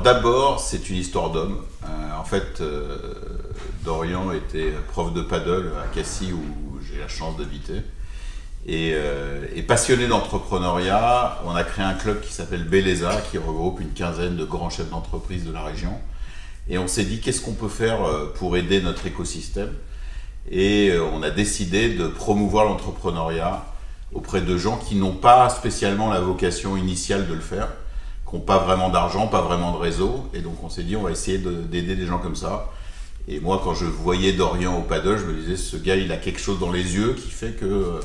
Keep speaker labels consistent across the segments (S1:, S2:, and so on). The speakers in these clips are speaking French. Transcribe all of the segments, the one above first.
S1: d'abord, c'est une histoire d'homme. En fait, Dorian était prof de paddle à Cassis où j'ai la chance d'habiter. Et passionné d'entrepreneuriat, on a créé un club qui s'appelle Belleza, qui regroupe une quinzaine de grands chefs d'entreprise de la région. Et on s'est dit, qu'est-ce qu'on peut faire pour aider notre écosystème? Et on a décidé de promouvoir l'entrepreneuriat auprès de gens qui n'ont pas spécialement la vocation initiale de le faire, qui n'ont pas vraiment d'argent, pas vraiment de réseau. Et donc on s'est dit, on va essayer d'aider des gens comme ça. Et moi, quand je voyais Dorian au paddle, je me disais, ce gars, il a quelque chose dans les yeux qui fait que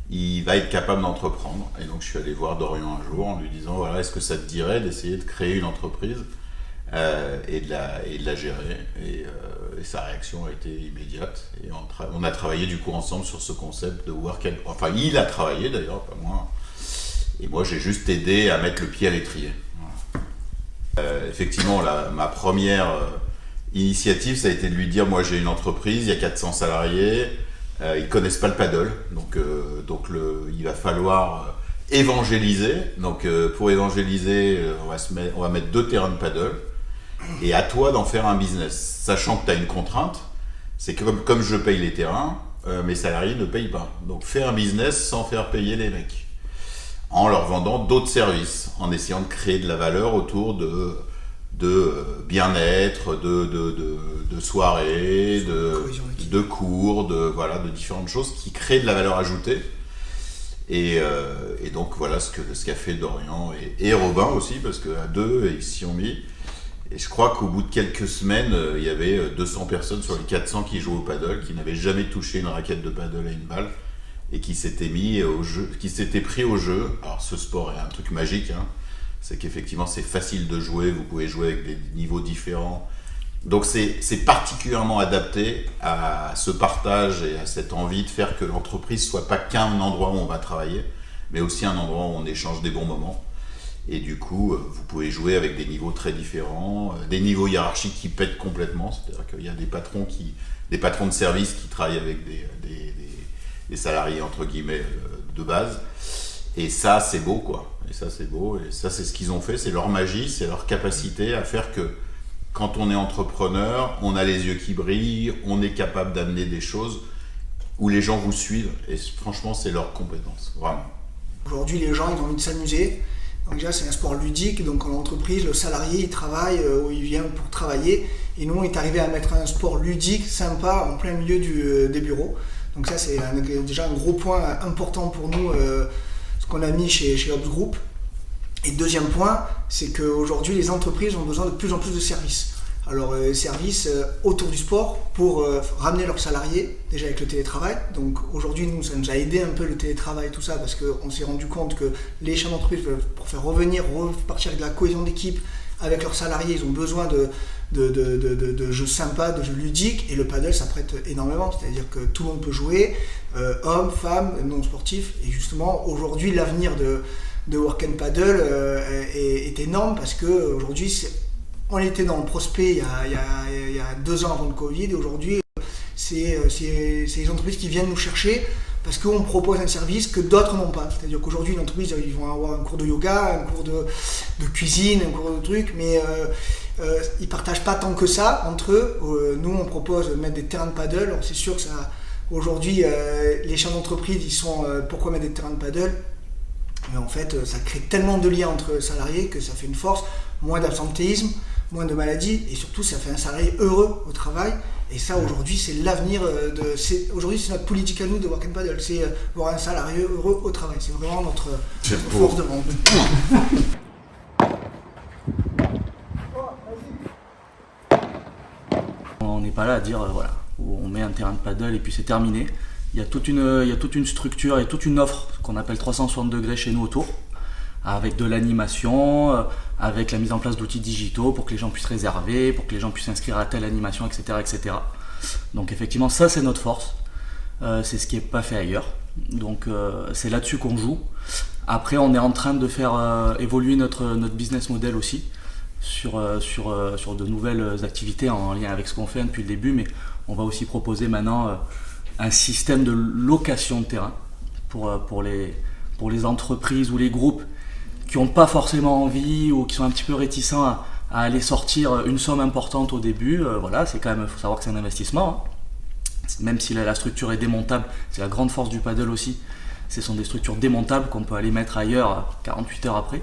S1: il va être capable d'entreprendre. Et donc je suis allé voir Dorian un jour en lui disant, voilà, est-ce que ça te dirait d'essayer de créer une entreprise et de la gérer. Et sa réaction a été immédiate. Et on a travaillé du coup ensemble sur ce concept de work and... Enfin, il a travaillé d'ailleurs, pas moi. Et moi, j'ai juste aidé à mettre le pied à l'étrier. Voilà. Effectivement, ma première initiative, ça a été de lui dire, moi j'ai une entreprise, il y a 400 salariés, ils connaissent pas le paddle, donc il va falloir évangéliser. Donc pour évangéliser, on va mettre 2 terrains de paddle. Et à toi d'en faire un business, sachant que tu as une contrainte, c'est que comme je paye les terrains, mes salariés ne payent pas. Donc fais un business sans faire payer les mecs, en leur vendant d'autres services, en essayant de créer de la valeur autour de bien-être, de soirées, de cours, de différentes choses qui créent de la valeur ajoutée. Et donc voilà ce qu'a fait Dorian et Robin aussi, parce qu'à deux, ils s'y ont mis. Et je crois qu'au bout de quelques semaines, il y avait 200 personnes sur les 400 qui jouaient au paddle, qui n'avaient jamais touché une raquette de paddle à une balle, et qui s'étaient pris au jeu. Alors ce sport est un truc magique, hein. C'est qu'effectivement c'est facile de jouer, vous pouvez jouer avec des niveaux différents. Donc c'est particulièrement adapté à ce partage et à cette envie de faire que l'entreprise soit pas qu'un endroit où on va travailler, mais aussi un endroit où on échange des bons moments. Et du coup, vous pouvez jouer avec des niveaux très différents, des niveaux hiérarchiques qui pètent complètement. C'est-à-dire qu'il y a des patrons de service qui travaillent avec des salariés entre guillemets de base. Et ça, c'est beau, quoi. Et ça, c'est beau. Et ça, c'est ce qu'ils ont fait. C'est leur magie, c'est leur capacité à faire que quand on est entrepreneur, on a les yeux qui brillent, on est capable d'amener des choses où les gens vous suivent. Et franchement, c'est leur compétence, vraiment.
S2: Aujourd'hui, les gens, ils ont envie de s'amuser. Donc déjà, c'est un sport ludique, donc en entreprise, le salarié, il travaille où il vient pour travailler. Et nous, on est arrivé à mettre un sport ludique, sympa, en plein milieu des bureaux. Donc ça, c'est déjà un gros point important pour nous, ce qu'on a mis chez Hobbs Group. Et deuxième point, c'est qu'aujourd'hui, les entreprises ont besoin de plus en plus de services. Alors, services autour du sport pour ramener leurs salariés, déjà avec le télétravail. Donc aujourd'hui, nous, ça nous a aidé un peu le télétravail, tout ça, parce qu'on s'est rendu compte que les chefs d'entreprise, pour faire repartir avec de la cohésion d'équipe avec leurs salariés, ils ont besoin de jeux sympas, de jeux ludiques, et le paddle, ça prête énormément. C'est-à-dire que tout le monde peut jouer, hommes, femmes, non sportifs. Et justement, aujourd'hui, l'avenir de Work and Paddle est énorme, parce qu'aujourd'hui, on était dans le prospect il y a 2 ans avant le Covid, et aujourd'hui, c'est les entreprises qui viennent nous chercher parce qu'on propose un service que d'autres n'ont pas. C'est-à-dire qu'aujourd'hui, une entreprise, ils vont avoir un cours de yoga, un cours de cuisine, un cours de trucs, mais ils ne partagent pas tant que ça entre eux. Nous, on propose de mettre des terrains de paddle. Alors, c'est sûr que ça, aujourd'hui, les chefs d'entreprise, ils sont pourquoi mettre des terrains de paddle? Mais en fait, ça crée tellement de liens entre salariés que ça fait une force, moins d'absentéisme, moins de maladies, et surtout ça fait un salarié heureux au travail. Et ça, aujourd'hui, c'est l'avenir aujourd'hui, c'est notre politique à nous de Work and Paddle, c'est voir un salarié heureux au travail. C'est vraiment notre force de vente.
S3: On n'est pas là à dire voilà, on met un terrain de paddle et puis c'est terminé. Il y a toute une structure et toute une offre qu'on appelle 360 degrés chez nous autour, avec de l'animation, avec la mise en place d'outils digitaux pour que les gens puissent réserver, pour que les gens puissent s'inscrire à telle animation, etc. etc. Donc effectivement, ça c'est notre force, c'est ce qui n'est pas fait ailleurs. Donc c'est là-dessus qu'on joue. Après, on est en train de faire évoluer notre business model aussi sur de nouvelles activités en lien avec ce qu'on fait depuis le début, mais on va aussi proposer maintenant un système de location de terrain pour les entreprises ou les groupes qui n'ont pas forcément envie ou qui sont un petit peu réticents à à aller sortir une somme importante au début. Voilà, c'est quand même, faut savoir que c'est un investissement, hein. Même si la structure est démontable, c'est la grande force du paddle aussi. Ce sont des structures démontables qu'on peut aller mettre ailleurs 48 heures après.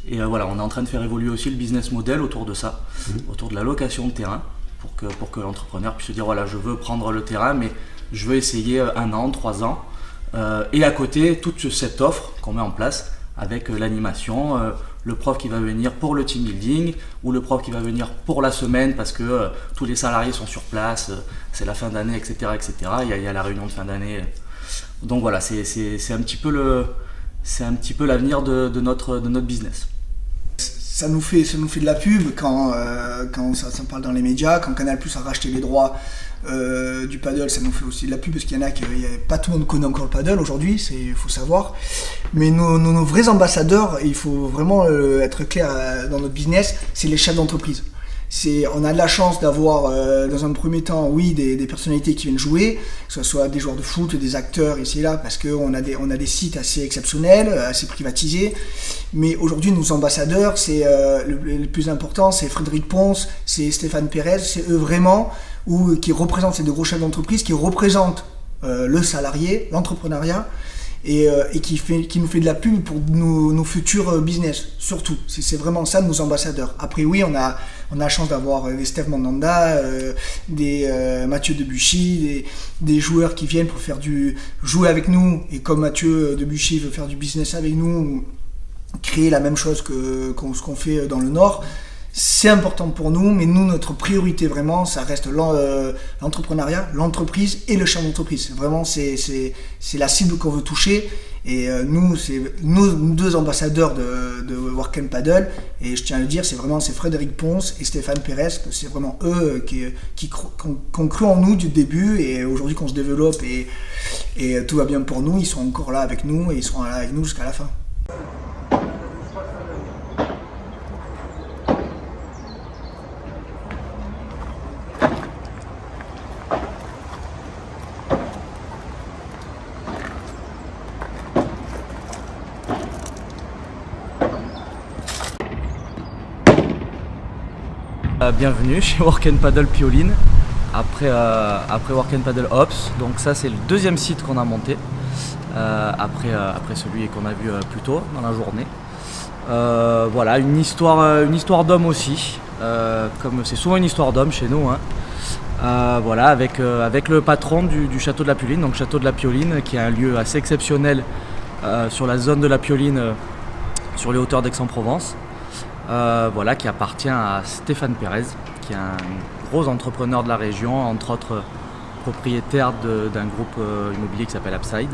S3: Et voilà, on est en train de faire évoluer aussi le business model autour de ça, autour de la location de terrain, pour que l'entrepreneur puisse se dire voilà, je veux prendre le terrain, mais je veux essayer 1 an, 3 ans. Et à côté, toute cette offre qu'on met en place avec l'animation, le prof qui va venir pour le team building ou le prof qui va venir pour la semaine parce que tous les salariés sont sur place, c'est la fin d'année, etc. etc. Il y a la réunion de fin d'année. Donc voilà, c'est un petit peu l'avenir de notre business.
S2: Ça nous fait de la pub quand ça parle dans les médias, quand Canal+ a racheté les droits du paddle, ça nous fait aussi de la pub parce qu'il y en a qui pas tout le monde connaît encore le paddle aujourd'hui, il faut savoir. Mais nos vrais ambassadeurs, il faut vraiment être clair dans notre business, c'est les chefs d'entreprise. On a de la chance d'avoir dans un premier temps, oui, des personnalités qui viennent jouer, que ce soit des joueurs de foot, des acteurs ici et là, parce qu'on a des sites assez exceptionnels, assez privatisés. Mais aujourd'hui, nos ambassadeurs, c'est le plus important, c'est Frédéric Ponce, c'est Stéphane Pérez, c'est eux vraiment qui représentent ces deux gros chefs d'entreprise, qui représentent le salarié, l'entrepreneuriat, et qui nous fait de la pub pour nos futurs business, surtout. C'est vraiment ça nos ambassadeurs. Après oui, on a la chance d'avoir des Steph Mandanda, des Mathieu Debuchy, des joueurs qui viennent pour jouer avec nous, et comme Mathieu Debuchy veut faire du business avec nous, créer la même chose ce qu'on fait dans le Nord. C'est important pour nous, mais nous, notre priorité vraiment, ça reste l'entrepreneuriat, l'entreprise et le chef d'entreprise. Vraiment, c'est la cible qu'on veut toucher. Et nous, c'est nos 2 ambassadeurs de Work and Paddle. Et je tiens à le dire, c'est Frédéric Ponce et Stéphane Pérez. C'est vraiment eux qui ont cru en nous du début. Et aujourd'hui qu'on se développe et tout va bien pour nous, ils sont encore là avec nous et ils seront là avec nous jusqu'à la fin.
S3: Bienvenue chez Work and Paddle Pioline, après Work and Paddle Ops. Donc ça c'est le 2e site qu'on a monté, après celui qu'on a vu plus tôt dans la journée. Voilà, une histoire d'homme aussi, comme c'est souvent une histoire d'homme chez nous, hein. Voilà, avec le patron du château de la Pioline, donc château de la Pioline, qui est un lieu assez exceptionnel sur la zone de la Pioline, sur les hauteurs d'Aix-en-Provence. Voilà, qui appartient à Stéphane Pérez, qui est un gros entrepreneur de la région, entre autres propriétaire d'un groupe immobilier qui s'appelle Upside.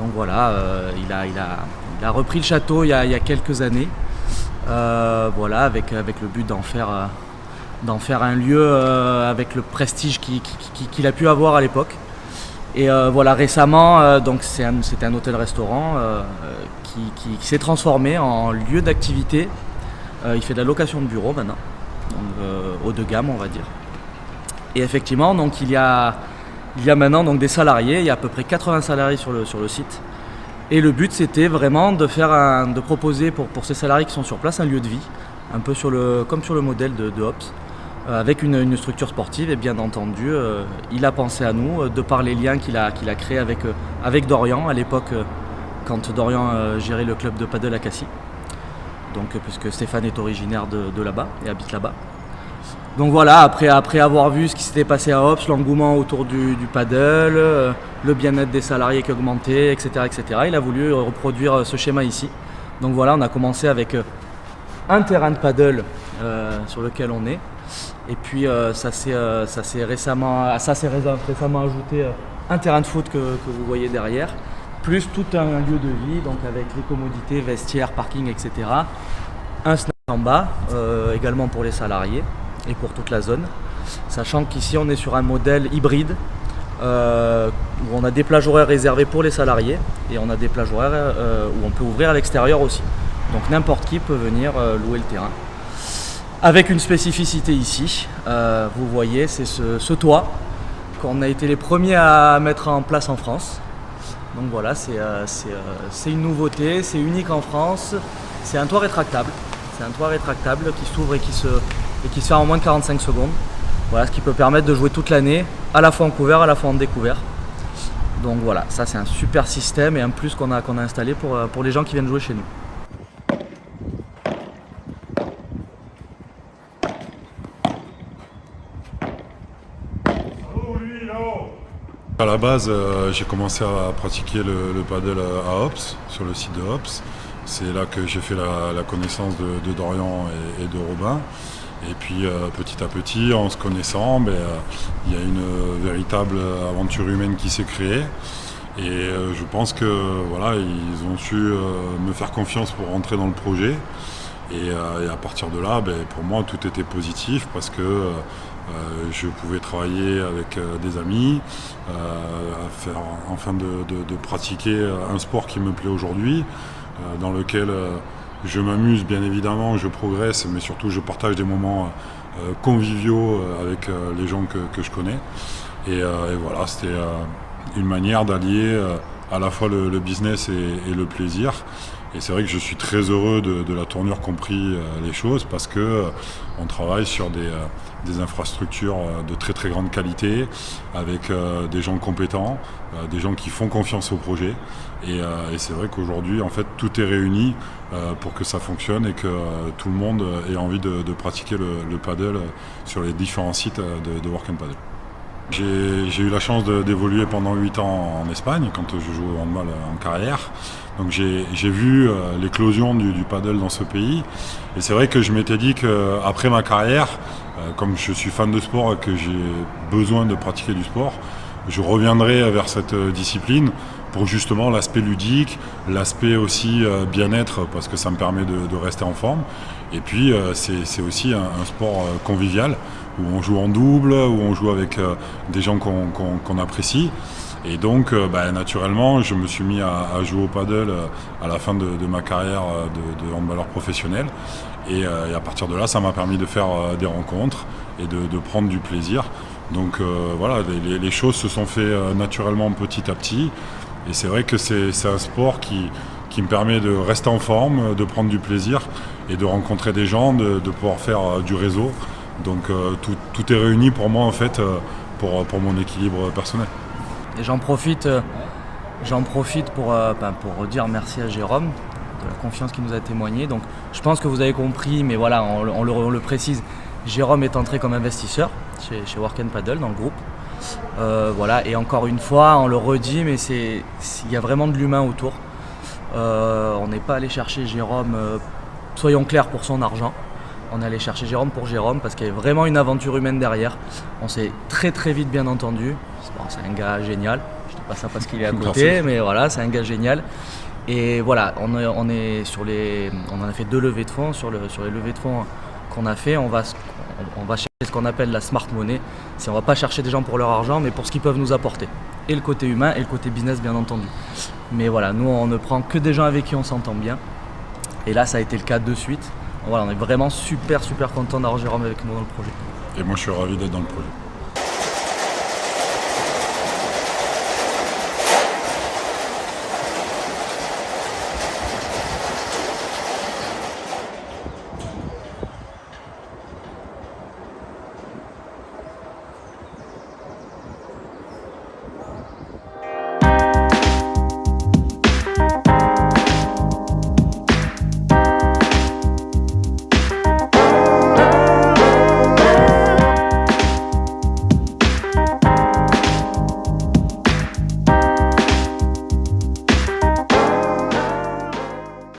S3: Donc voilà, il a repris le château il y a quelques années, voilà, avec le but d'en faire un lieu avec le prestige qu'il a pu avoir à l'époque. Et voilà, récemment, donc c'était un hôtel-restaurant qui s'est transformé en lieu d'activité. Il fait de la location de bureaux maintenant, donc haut de gamme on va dire. Et effectivement, donc il y a maintenant donc des salariés, il y a à peu près 80 salariés sur le site. Et le but c'était vraiment de proposer pour ces salariés qui sont sur place un lieu de vie, un peu comme sur le modèle de Ops, avec une structure sportive. Et bien entendu, il a pensé à nous de par les liens qu'il a créés avec Dorian à l'époque, quand Dorian gérait le club de paddle à Cassis. Donc, puisque Stéphane est originaire de là-bas et habite là-bas. Donc voilà, après avoir vu ce qui s'était passé à Ops, l'engouement autour du paddle, le bien-être des salariés qui augmentait, etc., il a voulu reproduire ce schéma ici. Donc voilà, on a commencé avec un terrain de paddle sur lequel on est. Et puis ça s'est récemment ajouté un terrain de foot que vous voyez derrière, plus tout un lieu de vie, donc avec les commodités, vestiaires, parking, etc. Un snack en bas, également pour les salariés et pour toute la zone. Sachant qu'ici on est sur un modèle hybride, où on a des plages horaires réservées pour les salariés et on a des plages horaires où on peut ouvrir à l'extérieur aussi. Donc n'importe qui peut venir louer le terrain. Avec une spécificité ici, vous voyez, c'est ce toit qu'on a été les premiers à mettre en place en France. Donc voilà, c'est une nouveauté, c'est unique en France, c'est un toit rétractable, C'est un toit rétractable qui s'ouvre et qui se ferme en moins de 45 secondes. Voilà, ce qui peut permettre de jouer toute l'année, à la fois en couvert, à la fois en découvert. Donc voilà, ça c'est un super système et un plus qu'on a installé pour les gens qui viennent jouer chez nous.
S4: À la base, j'ai commencé à pratiquer le paddle à Hops, sur le site de Hops. C'est là que j'ai fait la connaissance de Dorian et de Robin. Et puis petit à petit, en se connaissant, il y a une véritable aventure humaine qui s'est créée. Et je pense que voilà, ils ont su me faire confiance pour rentrer dans le projet. Et à partir de là, pour moi, tout était positif parce que je pouvais travailler avec des amis, afin de pratiquer un sport qui me plaît aujourd'hui, dans lequel je m'amuse bien évidemment, je progresse, mais surtout je partage des moments conviviaux avec les gens que je connais. Et voilà, c'était une manière d'allier à la fois le business et le plaisir. Et c'est vrai que je suis très heureux de la tournure qu'ont pris les choses parce que on travaille sur des infrastructures de très très grande qualité avec des gens compétents, des gens qui font confiance au projet. Et c'est vrai qu'aujourd'hui, en fait, tout est réuni pour que ça fonctionne et que tout le monde ait envie de pratiquer le paddle sur les différents sites de Work and Paddle. J'ai eu la chance d'évoluer pendant 8 ans en Espagne quand je jouais au handball en carrière. Donc j'ai vu l'éclosion du paddle dans ce pays. Et c'est vrai que je m'étais dit qu'après ma carrière, comme je suis fan de sport et que j'ai besoin de pratiquer du sport, je reviendrai vers cette discipline pour justement l'aspect ludique, l'aspect aussi bien-être parce que ça me permet de rester en forme. Et puis c'est aussi un sport convivial où on joue en double, où on joue avec des gens qu'on apprécie. Et donc naturellement je me suis mis à jouer au paddle à la fin de ma carrière de handballeur professionnel. Et à partir de là ça m'a permis de faire des rencontres et de prendre du plaisir. Donc voilà, les choses se sont fait naturellement petit à petit. Et c'est vrai que c'est un sport qui me permet de rester en forme, de prendre du plaisir et de rencontrer des gens, de pouvoir faire du réseau. Donc tout est réuni pour moi en fait pour mon équilibre personnel.
S3: Et j'en profite pour dire merci à Jérôme de la confiance qu'il nous a témoignée. Donc je pense que vous avez compris, mais voilà, on le précise, Jérôme est entré comme investisseur chez Work and Paddle dans le groupe. Voilà, et encore une fois, on le redit, mais il y a vraiment de l'humain autour. On n'est pas allé chercher Jérôme, soyons clairs, pour son argent. On est allé chercher Jérôme pour Jérôme parce qu'il y avait vraiment une aventure humaine derrière. On s'est très très vite bien entendu. Bon, c'est un gars génial. Je dis pas ça parce qu'il est à côté, mais voilà, c'est un gars génial. Et voilà, on en a fait 2 levées de fonds. Sur les levées de fonds qu'on a fait, on va chercher ce qu'on appelle la smart money. On va pas chercher des gens pour leur argent, mais pour ce qu'ils peuvent nous apporter. Et le côté humain et le côté business, bien entendu. Mais voilà, nous, on ne prend que des gens avec qui on s'entend bien. Et là, ça a été le cas de suite. Voilà, on est vraiment super content d'avoir Jérôme avec nous dans le projet.
S4: Et moi je suis ravi d'être dans le projet.